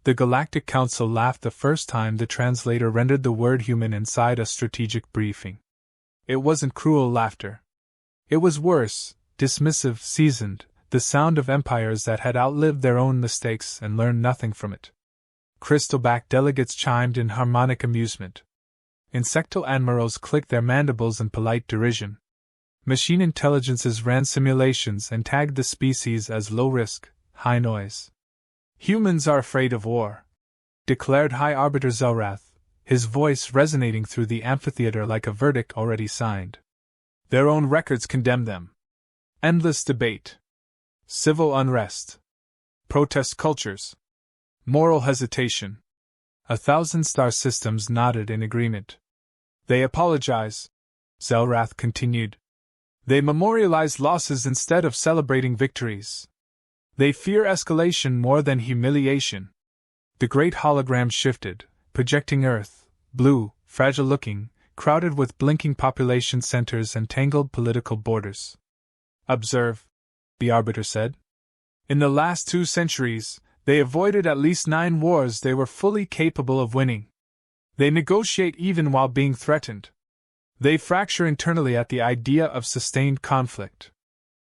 The Galactic Council laughed the first time the translator rendered the word human inside a strategic briefing. It wasn't cruel laughter. It was worse, dismissive, seasoned, the sound of empires that had outlived their own mistakes and learned nothing from it. Crystalback delegates chimed in harmonic amusement. Insectal admirals clicked their mandibles in polite derision. Machine intelligences ran simulations and tagged the species as low risk, high noise. Humans are afraid of war, declared High Arbiter Zelrath, his voice resonating through the amphitheater like a verdict already signed. Their own records condemn them. Endless debate. Civil unrest. Protest cultures. Moral hesitation. 1,000 star systems nodded in agreement. They apologize, Zelrath continued. They memorialize losses instead of celebrating victories. They fear escalation more than humiliation. The great hologram shifted, projecting Earth, blue, fragile-looking, crowded with blinking population centers and tangled political borders. Observe, the Arbiter said. In the last 2 centuries, they avoided at least 9 wars they were fully capable of winning. They negotiate even while being threatened. They fracture internally at the idea of sustained conflict.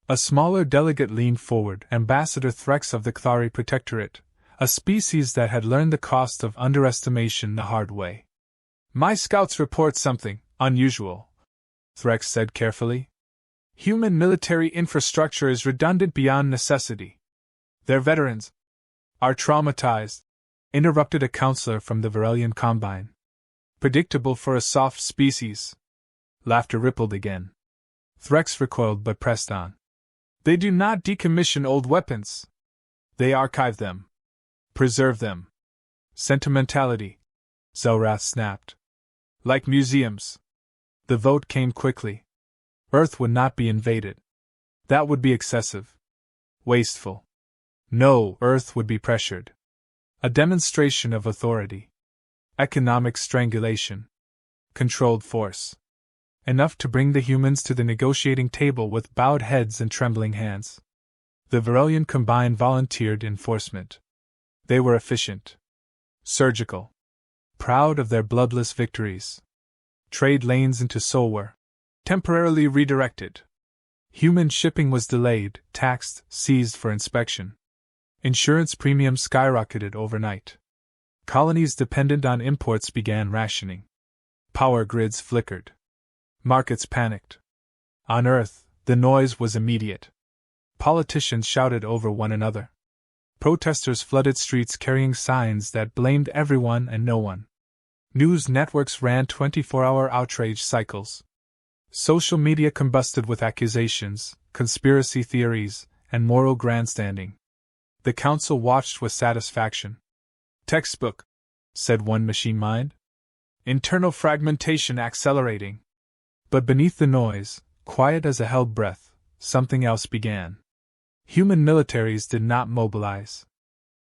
A smaller delegate leaned forward, Ambassador Threx of the Kthari Protectorate, a species that had learned the cost of underestimation the hard way. My scouts report something unusual, Threx said carefully. Human military infrastructure is redundant beyond necessity. Their veterans are traumatized, interrupted a counselor from the Varelian Combine. Predictable for a soft species. Laughter rippled again. Threx recoiled but pressed on. They do not decommission old weapons. They archive them. Preserve them. Sentimentality, Zelrath snapped. Like museums. The vote came quickly. Earth would not be invaded. That would be excessive. Wasteful. No, Earth would be pressured. A demonstration of authority. Economic strangulation. Controlled force. Enough to bring the humans to the negotiating table with bowed heads and trembling hands. The Varelian Combine volunteered enforcement. They were efficient. Surgical. Proud of their bloodless victories. Trade lanes into Sol were temporarily redirected. Human shipping was delayed, taxed, seized for inspection. Insurance premiums skyrocketed overnight. Colonies dependent on imports began rationing. Power grids flickered. Markets panicked. On Earth, the noise was immediate. Politicians shouted over one another. Protesters flooded streets carrying signs that blamed everyone and no one. News networks ran 24-hour outrage cycles. Social media combusted with accusations, conspiracy theories, and moral grandstanding. The council watched with satisfaction. Textbook, said one machine mind. Internal fragmentation accelerating. But beneath the noise, quiet as a held breath, something else began. Human militaries did not mobilize.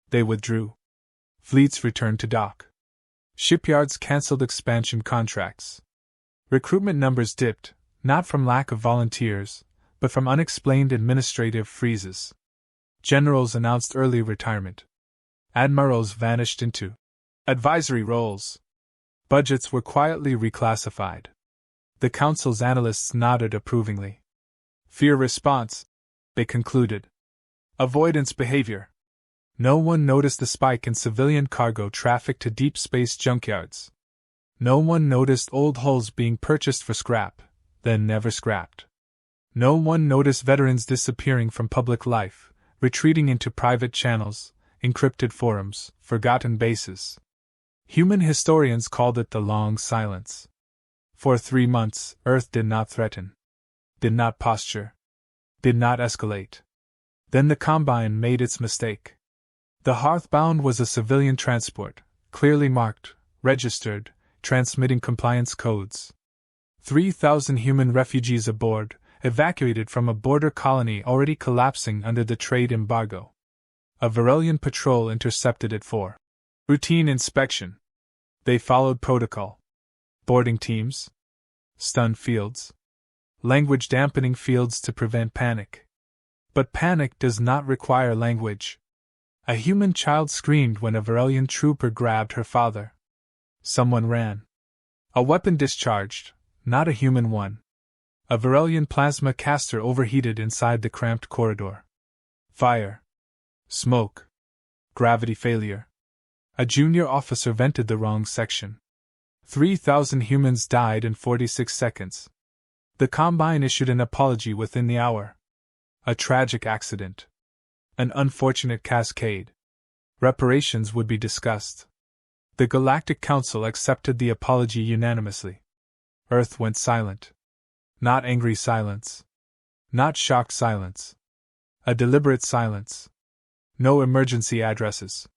They withdrew. Fleets returned to dock. Shipyards canceled expansion contracts. Recruitment numbers dipped, not from lack of volunteers, but from unexplained administrative freezes. Generals announced early retirement. Admirals vanished into advisory roles. Budgets were quietly reclassified. The council's analysts nodded approvingly. Fear response, they concluded. Avoidance behavior. No one noticed the spike in civilian cargo traffic to deep space junkyards. No one noticed old hulls being purchased for scrap, then never scrapped. No one noticed veterans disappearing from public life, retreating into private channels, encrypted forums, forgotten bases. Human historians called it the long silence. For 3 months, Earth did not threaten, did not posture, did not escalate. Then the Combine made its mistake. The Hearthbound was a civilian transport, clearly marked, registered, transmitting compliance codes. 3,000 human refugees aboard, evacuated from a border colony already collapsing under the trade embargo. A Varelian patrol intercepted it for routine inspection. They followed protocol. Boarding teams. Stun fields. Language dampening fields to prevent panic. But panic does not require language. A human child screamed when a Varelian trooper grabbed her father. Someone ran. A weapon discharged, not a human one. A Varelian plasma caster overheated inside the cramped corridor. Fire. Smoke. Gravity failure. A junior officer vented the wrong section. 3,000 humans died in 46 seconds. The Combine issued an apology within the hour. A tragic accident. An unfortunate cascade. Reparations would be discussed. The Galactic Council accepted the apology unanimously. Earth went silent. Not angry silence. Not shocked silence. A deliberate silence. No emergency addresses.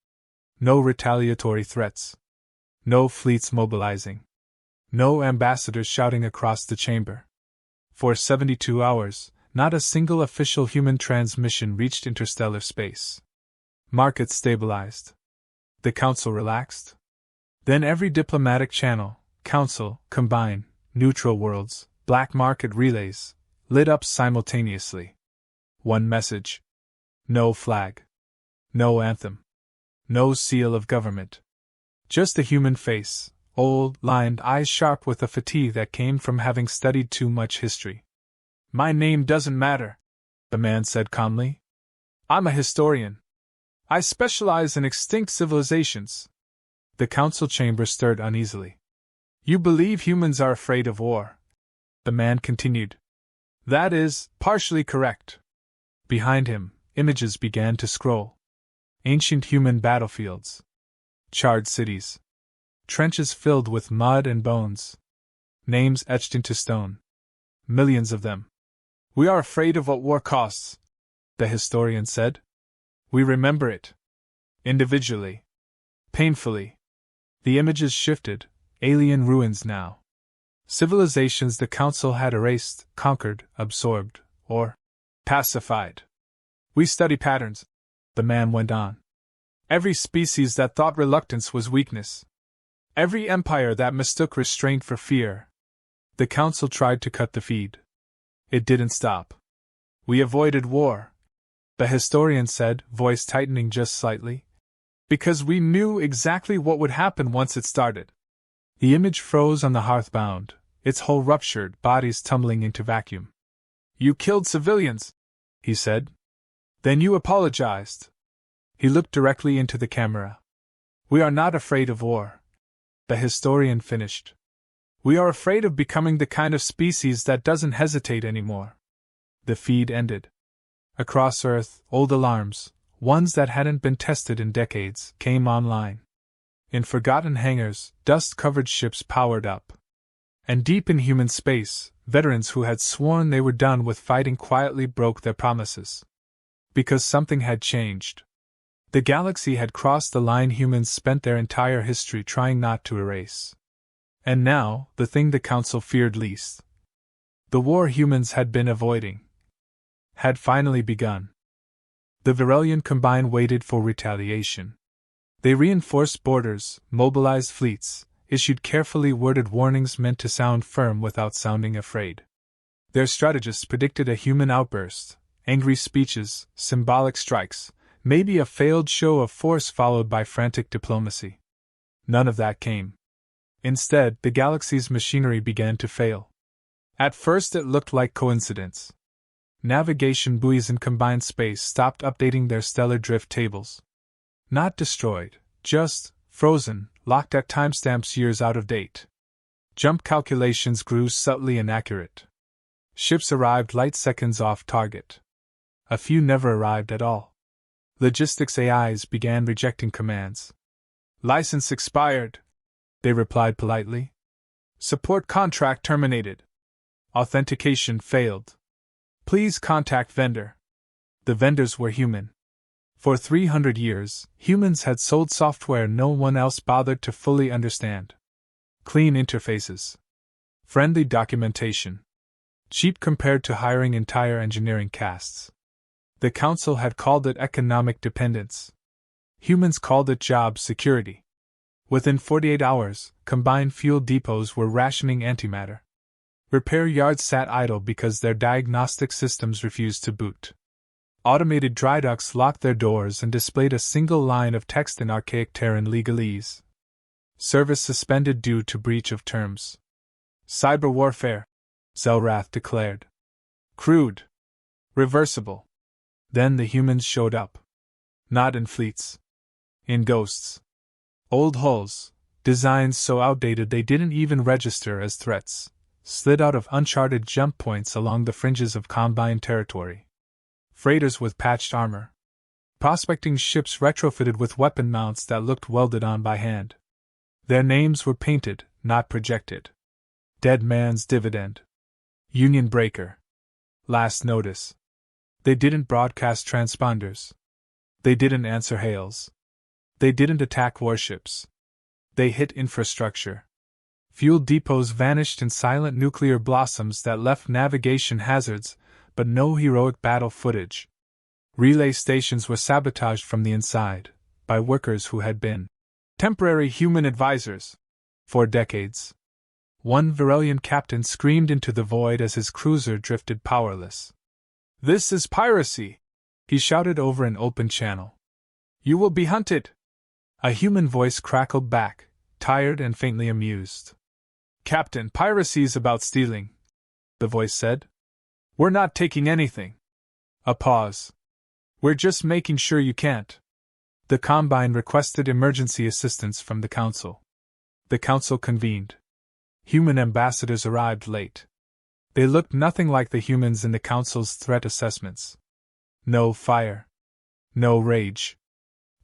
No retaliatory threats. No fleets mobilizing. No ambassadors shouting across the chamber. For 72 hours, not a single official human transmission reached interstellar space. Markets stabilized. The Council relaxed. Then every diplomatic channel, Council, Combine, neutral worlds, black market relays, lit up simultaneously. One message. No flag. No anthem. No seal of government. Just a human face, old, lined, eyes sharp with a fatigue that came from having studied too much history. My name doesn't matter, the man said calmly. I'm a historian. I specialize in extinct civilizations. The council chamber stirred uneasily. You believe humans are afraid of war, the man continued. That is, partially correct. Behind him, images began to scroll. Ancient human battlefields. Charred cities. Trenches filled with mud and bones. Names etched into stone. Millions of them. We are afraid of what war costs, the historian said. We remember it. Individually. Painfully. The images shifted, alien ruins now. Civilizations the Council had erased, conquered, absorbed, or pacified. We study patterns, the man went on. Every species that thought reluctance was weakness. Every empire that mistook restraint for fear. The Council tried to cut the feed. It didn't stop. We avoided war, the historian said, voice tightening just slightly. Because we knew exactly what would happen once it started. The image froze on the hearthbound, its hull ruptured, bodies tumbling into vacuum. You killed civilians, he said. Then you apologized. He looked directly into the camera. We are not afraid of war, the historian finished. We are afraid of becoming the kind of species that doesn't hesitate anymore. The feed ended. Across Earth, old alarms, ones that hadn't been tested in decades, came online. In forgotten hangars, dust-covered ships powered up. And deep in human space, veterans who had sworn they were done with fighting quietly broke their promises. Because something had changed. The galaxy had crossed the line humans spent their entire history trying not to erase. And now, the thing the Council feared least. The war humans had been avoiding. Had finally begun. The Varelian Combine waited for retaliation. They reinforced borders, mobilized fleets, issued carefully worded warnings meant to sound firm without sounding afraid. Their strategists predicted a human outburst, angry speeches, symbolic strikes, maybe a failed show of force followed by frantic diplomacy. None of that came. Instead, the galaxy's machinery began to fail. At first it looked like coincidence. Navigation buoys in combined space stopped updating their stellar drift tables. Not destroyed, just frozen, locked at timestamps years out of date. Jump calculations grew subtly inaccurate. Ships arrived light seconds off target. A few never arrived at all. Logistics AIs began rejecting commands. License expired, they replied politely. Support contract terminated. Authentication failed. Please contact vendor. The vendors were human. For 300 years, humans had sold software no one else bothered to fully understand. Clean interfaces. Friendly documentation. Cheap compared to hiring entire engineering castes. The Council had called it economic dependence. Humans called it job security. Within 48 hours, combined fuel depots were rationing antimatter. Repair yards sat idle because their diagnostic systems refused to boot. Automated dry docks locked their doors and displayed a single line of text in archaic Terran legalese. Service suspended due to breach of terms. Cyber warfare, Zelrath declared. Crude. Reversible. Then the humans showed up. Not in fleets. In ghosts. Old hulls, designs so outdated they didn't even register as threats, slid out of uncharted jump points along the fringes of Combine territory. Freighters with patched armor. Prospecting ships retrofitted with weapon mounts that looked welded on by hand. Their names were painted, not projected. Dead Man's Dividend. Union Breaker. Last Notice. They didn't broadcast transponders. They didn't answer hails. They didn't attack warships. They hit infrastructure. Fuel depots vanished in silent nuclear blossoms that left navigation hazards, but no heroic battle footage. Relay stations were sabotaged from the inside, by workers who had been temporary human advisors for decades. One Virelian captain screamed into the void as his cruiser drifted powerless. "This is piracy!" he shouted over an open channel. "You will be hunted!" A human voice crackled back, tired and faintly amused. "Captain, piracy's about stealing," the voice said. "We're not taking anything." A pause. "We're just making sure you can't." The Combine requested emergency assistance from the Council. The Council convened. Human ambassadors arrived late. They looked nothing like the humans in the Council's threat assessments. No fire. No rage.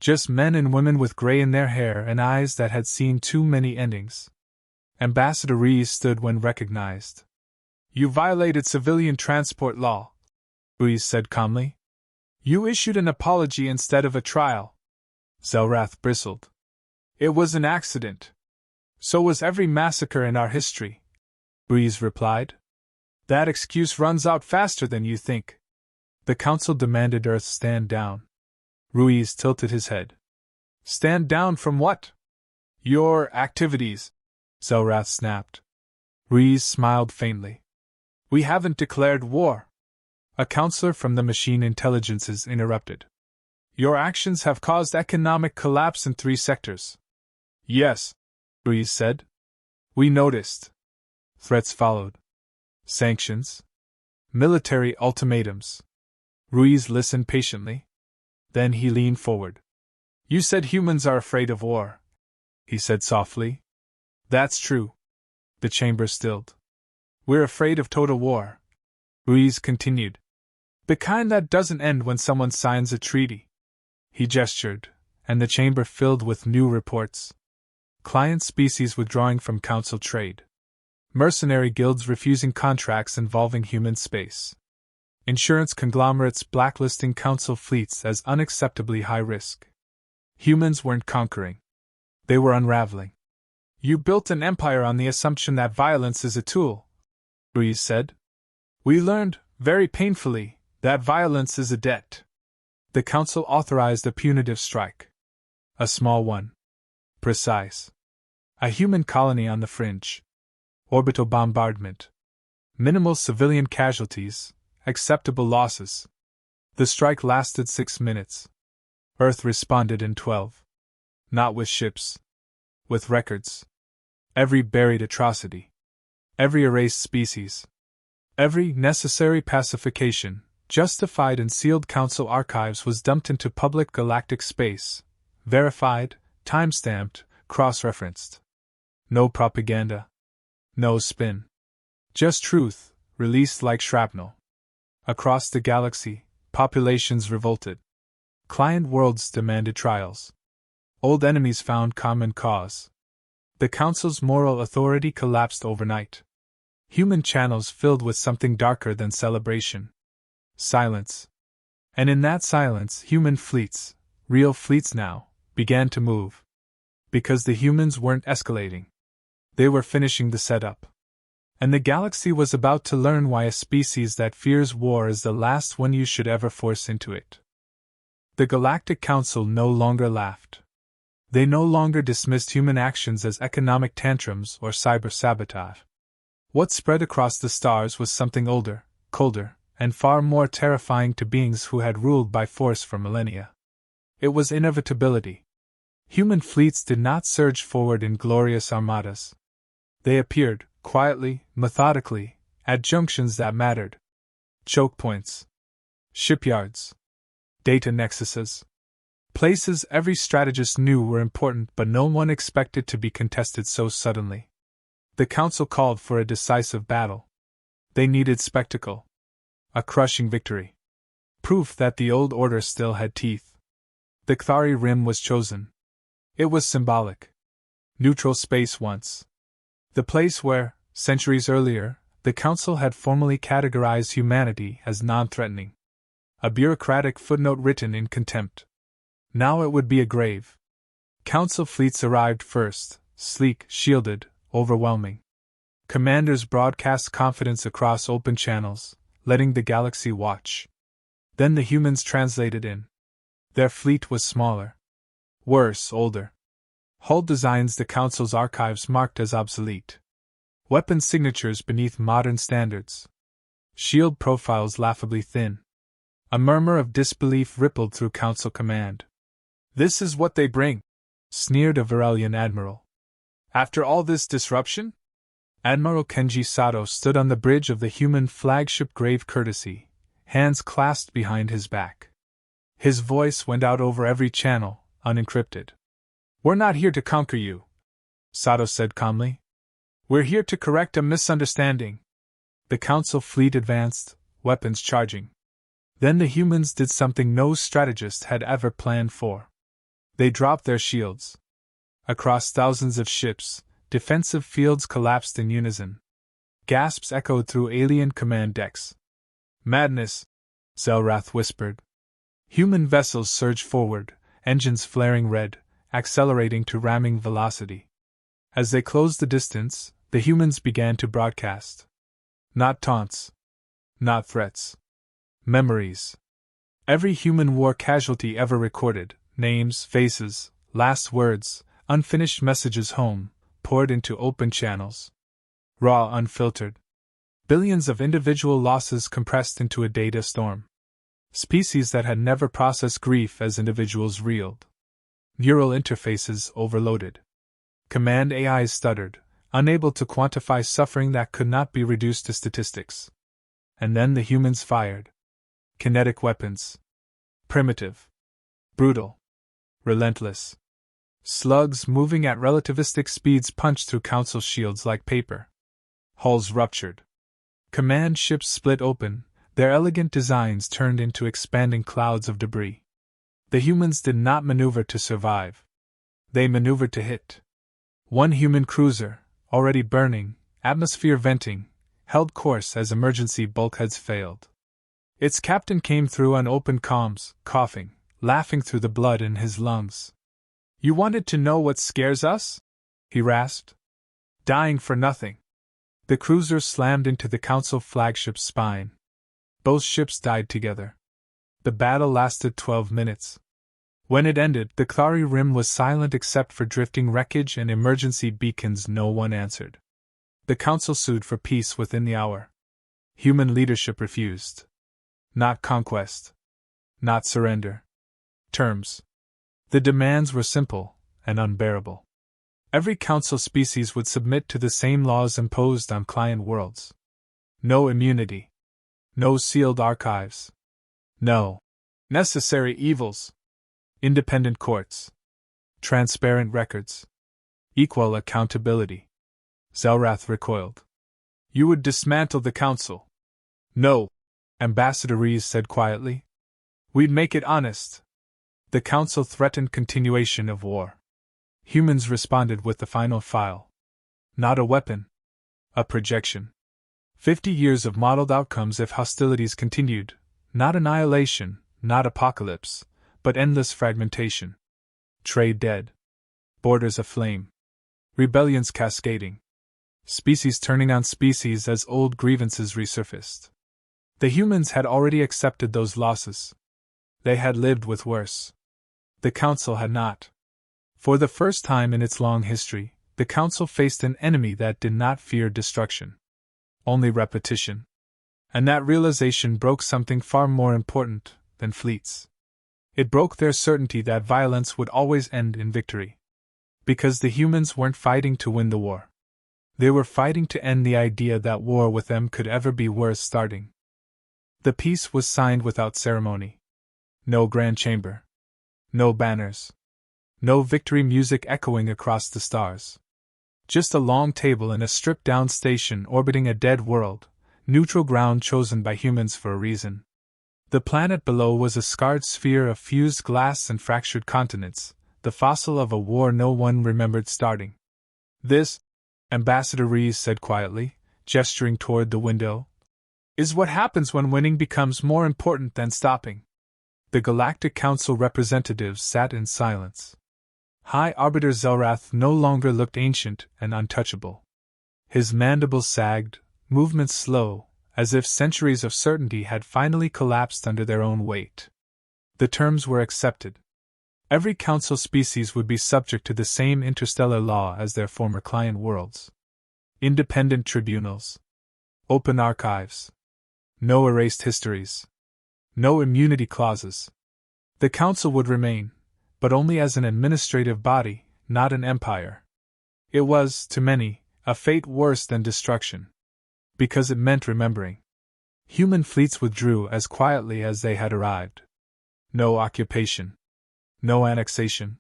Just men and women with gray in their hair and eyes that had seen too many endings. Ambassador Rees stood when recognized. "You violated civilian transport law," Rees said calmly. "You issued an apology instead of a trial." Zelrath bristled. "It was an accident. So was every massacre in our history," Rees replied. "That excuse runs out faster than you think." The Council demanded Earth stand down. Ruiz tilted his head. "Stand down from what?" "Your activities," Zelrath snapped. Ruiz smiled faintly. "We haven't declared war." A counselor from the Machine Intelligences interrupted. "Your actions have caused economic collapse in 3 sectors." "Yes," Ruiz said. "We noticed." Threats followed. Sanctions. Military ultimatums. Ruiz listened patiently. Then he leaned forward. "You said humans are afraid of war," he said softly. "That's true." The chamber stilled. "We're afraid of total war," Ruiz continued. "The kind that doesn't end when someone signs a treaty." He gestured, and the chamber filled with new reports. Client species withdrawing from Council trade. Mercenary guilds refusing contracts involving human space. Insurance conglomerates blacklisting Council fleets as unacceptably high risk. Humans weren't conquering. They were unraveling. "You built an empire on the assumption that violence is a tool," Ruiz said. "We learned, very painfully, that violence is a debt." The Council authorized a punitive strike. A small one. Precise. A human colony on the fringe. Orbital bombardment. Minimal civilian casualties, acceptable losses. The strike lasted 6 minutes. Earth responded in 12. Not with ships. With records. Every buried atrocity. Every erased species. Every necessary pacification, justified in sealed Council archives, was dumped into public galactic space, verified, time-stamped, cross-referenced. No propaganda. No spin. Just truth, released like shrapnel. Across the galaxy, populations revolted. Client worlds demanded trials. Old enemies found common cause. The Council's moral authority collapsed overnight. Human channels filled with something darker than celebration. Silence. And in that silence, human fleets, real fleets now, began to move. Because the humans weren't escalating. They were finishing the setup. And the galaxy was about to learn why a species that fears war is the last one you should ever force into it. The Galactic Council no longer laughed. They no longer dismissed human actions as economic tantrums or cyber sabotage. What spread across the stars was something older, colder, and far more terrifying to beings who had ruled by force for millennia. It was inevitability. Human fleets did not surge forward in glorious armadas. They appeared, quietly, methodically, at junctions that mattered. Choke points. Shipyards. Data nexuses. Places every strategist knew were important, but no one expected to be contested so suddenly. The Council called for a decisive battle. They needed spectacle. A crushing victory. Proof that the old order still had teeth. The Kthari Rim was chosen. It was symbolic. Neutral space once. The place where, centuries earlier, the Council had formally categorized humanity as non-threatening. A bureaucratic footnote written in contempt. Now it would be a grave. Council fleets arrived first, sleek, shielded, overwhelming. Commanders broadcast confidence across open channels, letting the galaxy watch. Then the humans translated in. Their fleet was smaller. Worse, older. Hull designs the Council's archives marked as obsolete. Weapon signatures beneath modern standards. Shield profiles laughably thin. A murmur of disbelief rippled through Council command. "This is what they bring," sneered a Varelian admiral. "After all this disruption?" Admiral Kenji Sato stood on the bridge of the human flagship Grave Courtesy, hands clasped behind his back. His voice went out over every channel, unencrypted. "We're not here to conquer you," Sato said calmly. "We're here to correct a misunderstanding." The Council fleet advanced, weapons charging. Then the humans did something no strategist had ever planned for. They dropped their shields. Across thousands of ships, defensive fields collapsed in unison. Gasps echoed through alien command decks. "Madness," Zelrath whispered. Human vessels surged forward, engines flaring red, accelerating to ramming velocity. As they closed the distance, the humans began to broadcast. Not taunts. Not threats. Memories. Every human war casualty ever recorded, names, faces, last words, unfinished messages home, poured into open channels. Raw, unfiltered. Billions of individual losses compressed into a data storm. Species that had never processed grief as individuals reeled. Neural interfaces overloaded. Command AIs stuttered, unable to quantify suffering that could not be reduced to statistics. And then the humans fired. Kinetic weapons. Primitive. Brutal. Relentless. Slugs moving at relativistic speeds punched through Council shields like paper. Hulls ruptured. Command ships split open, their elegant designs turned into expanding clouds of debris. The humans did not maneuver to survive. They maneuvered to hit. One human cruiser, already burning, atmosphere venting, held course as emergency bulkheads failed. Its captain came through on open comms, coughing, laughing through the blood in his lungs. "You wanted to know what scares us?" he rasped. "Dying for nothing." The cruiser slammed into the Council flagship's spine. Both ships died together. The battle lasted 12 minutes. When it ended, the Kthari Rim was silent except for drifting wreckage and emergency beacons. No one answered. The Council sued for peace within the hour. Human leadership refused. Not conquest. Not surrender. Terms. The demands were simple and unbearable. Every Council species would submit to the same laws imposed on client worlds. No immunity. No sealed archives. No necessary evils. Independent courts. Transparent records. Equal accountability. Zelrath recoiled. "You would dismantle the Council." "No," Ambassador Rees said quietly. "We'd make it honest." The Council threatened continuation of war. Humans responded with the final file. Not a weapon. A projection. 50 years of modeled outcomes if hostilities continued. Not annihilation, not apocalypse, but endless fragmentation. Trade dead. Borders aflame. Rebellions cascading. Species turning on species as old grievances resurfaced. The humans had already accepted those losses. They had lived with worse. The Council had not. For the first time in its long history, the Council faced an enemy that did not fear destruction. Only repetition. And that realization broke something far more important than fleets. It broke their certainty that violence would always end in victory. Because the humans weren't fighting to win the war. They were fighting to end the idea that war with them could ever be worth starting. The peace was signed without ceremony. No grand chamber. No banners. No victory music echoing across the stars. Just a long table in a stripped-down station orbiting a dead world, neutral ground chosen by humans for a reason. The planet below was a scarred sphere of fused glass and fractured continents, the fossil of a war no one remembered starting. This, Ambassador Rees said quietly, gesturing toward the window, is what happens when winning becomes more important than stopping. The Galactic Council representatives sat in silence. High Arbiter Zelrath no longer looked ancient and untouchable. His mandibles sagged, movements slow, as if centuries of certainty had finally collapsed under their own weight. The terms were accepted. Every council species would be subject to the same interstellar law as their former client worlds. Independent tribunals. Open archives. No erased histories. No immunity clauses. The council would remain, but only as an administrative body, not an empire. It was, to many, a fate worse than destruction. Because it meant remembering. Human fleets withdrew as quietly as they had arrived. No occupation. No annexation.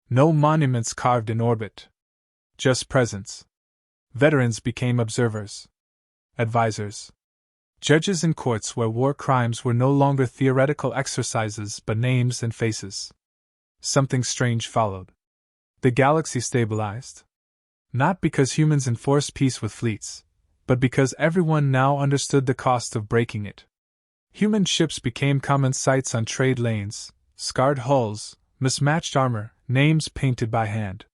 No monuments carved in orbit. Just presence. Veterans became observers. Advisors. Judges in courts where war crimes were no longer theoretical exercises but names and faces. Something strange followed. The galaxy stabilized. Not because humans enforced peace with fleets, but because everyone now understood the cost of breaking it. Human ships became common sights on trade lanes, scarred hulls, mismatched armor, names painted by hand.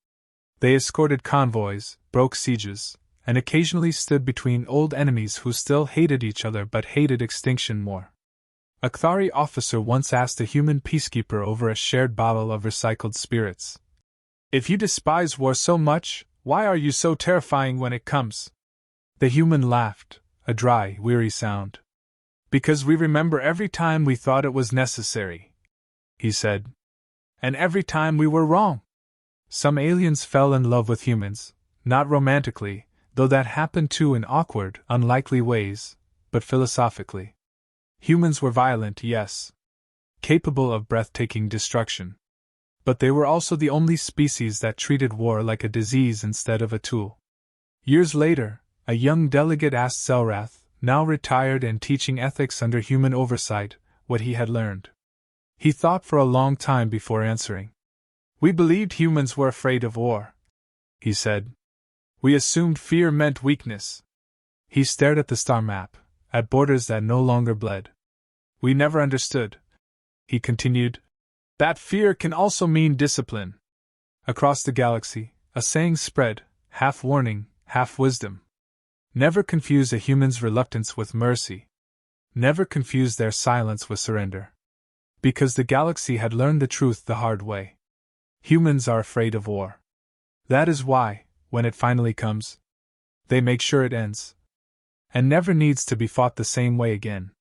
They escorted convoys, broke sieges, and occasionally stood between old enemies who still hated each other but hated extinction more. A Kthari officer once asked a human peacekeeper over a shared bottle of recycled spirits, "If you despise war so much, why are you so terrifying when it comes?" The human laughed, a dry, weary sound. "Because we remember every time we thought it was necessary," he said. "And every time we were wrong." Some aliens fell in love with humans, not romantically, though that happened too in awkward, unlikely ways, but philosophically. Humans were violent, yes. Capable of breathtaking destruction. But they were also the only species that treated war like a disease instead of a tool. Years later, a young delegate asked Zelrath, now retired and teaching ethics under human oversight, what he had learned. He thought for a long time before answering. "We believed humans were afraid of war," he said. "We assumed fear meant weakness." He stared at the star map, at borders that no longer bled. "We never understood," he continued, "that fear can also mean discipline." Across the galaxy, a saying spread, half warning, half wisdom. Never confuse a human's reluctance with mercy. Never confuse their silence with surrender. Because the galaxy had learned the truth the hard way. Humans are afraid of war. That is why, when it finally comes, they make sure it ends. And never needs to be fought the same way again.